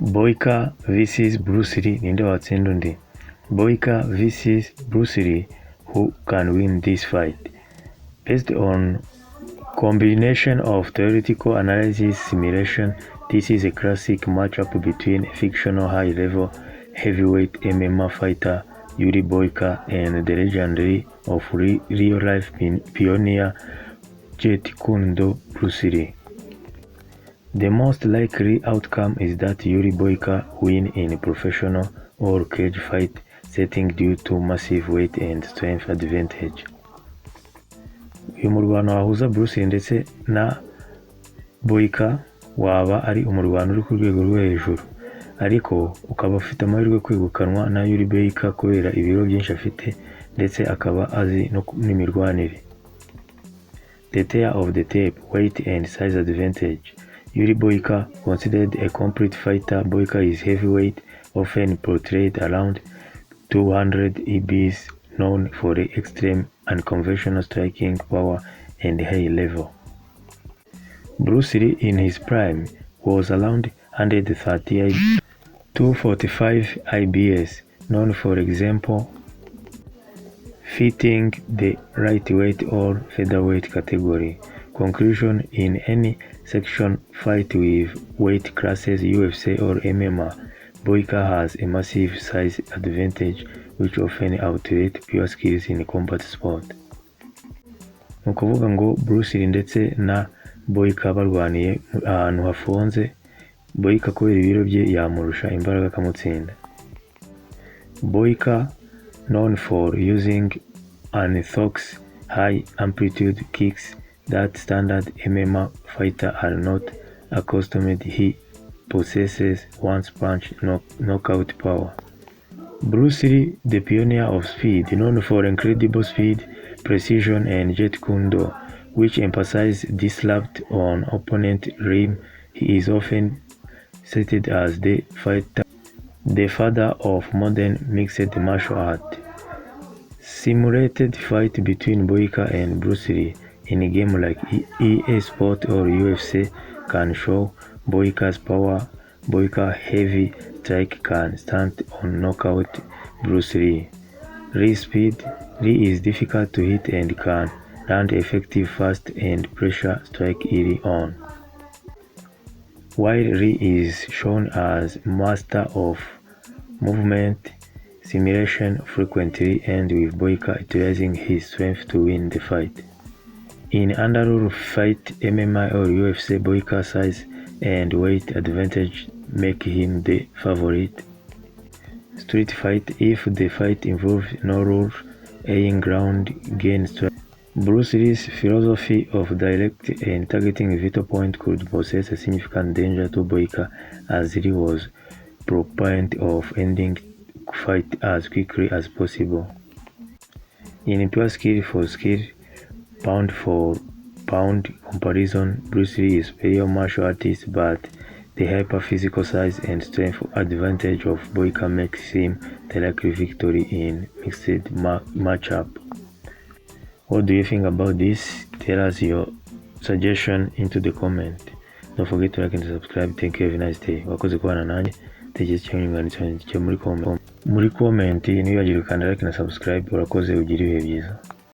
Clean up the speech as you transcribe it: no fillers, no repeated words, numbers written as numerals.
Boyka vs Bruce Lee, Ninde Watsinda Undi. Boyka vs Bruce Lee, who can win this fight? Based on combination of theoretical analysis simulation, this is a classic matchup between a fictional high-level heavyweight MMA fighter Yuri Boyka and the legendary of real-life pioneer Jeet Kune Do Bruce Lee. The most likely outcome is that Yuri Boyka win in a professional or cage fight setting due to massive weight and strength advantage. Uyu murwano wahuza Bruce Lee ndetse na Boyka waba ari umurwano uri ku rwego rwo hejuru, ariko ukaba ufite amahirwe kwegukanwa na Yuri Boyka kubera ibiro byinshi afite ndetse akaba azi n'imirwanire. The tale of the tape, weight and size advantage. Yuri Boyka, considered a complete fighter, Boyka is heavyweight, often portrayed around 200 EBs, known for the extreme unconventional striking power and high level. Bruce Lee in his prime was around 130 IBs, 245 IBs, known for example fitting the lightweight or featherweight category. Conclusion: in any section fight with weight classes UFC or MMA, Boyka has a massive size advantage which often outweighs pure skills in combat sport. Nukuvuga ngo Bruce Lee ndetse na Boyka barwaniye ahantu hafunze, Boyka kubera ibiro bye yamurusha imbaraga akamutsinda. Boyka, known for using unorthodox high amplitude kicks that standard MMA fighters are not accustomed, he possesses one-punch knockout power. Bruce Lee, the pioneer of speed, known for incredible speed, precision, and Jeet Kune Do, which emphasize disrupt on opponent rim. He is often cited as the father of modern mixed martial art. Simulated fight between Boyka and Bruce Lee in a game like EA Sport or UFC can show Boyka's power. Boyka heavy strike can stand on knockout Bruce Lee. Lee's speed. Lee is difficult to hit and can land effective fast and pressure strike early on, while Lee is shown as master of movement simulation frequently, and with Boyka utilizing his strength to win the fight. In underrule fight, MMA or UFC, Boyka's size and weight advantage make him the favorite. Street fight, if the fight involves no rules, aiming ground, gain strike. Bruce Lee's philosophy of direct and targeting vital point could possess a significant danger to Boyka, as Lee was proponent of ending fight as quickly as possible. In pure skill for skill, pound for pound comparison, Bruce Lee is superior martial artist, but the hyper physical size and strength advantage of Boyka makes him the likely victory in mixed matchup. What do you think about this? Tell us your suggestion into the comment. Don't forget to like and subscribe. Thank you. Have a nice day. Wakoze kubana nanjye. Tegereza cyangwa nyunganizi muri comment. Muri comment niyo yagirukana like na subscribe. Urakoze, ugira ibihe byiza.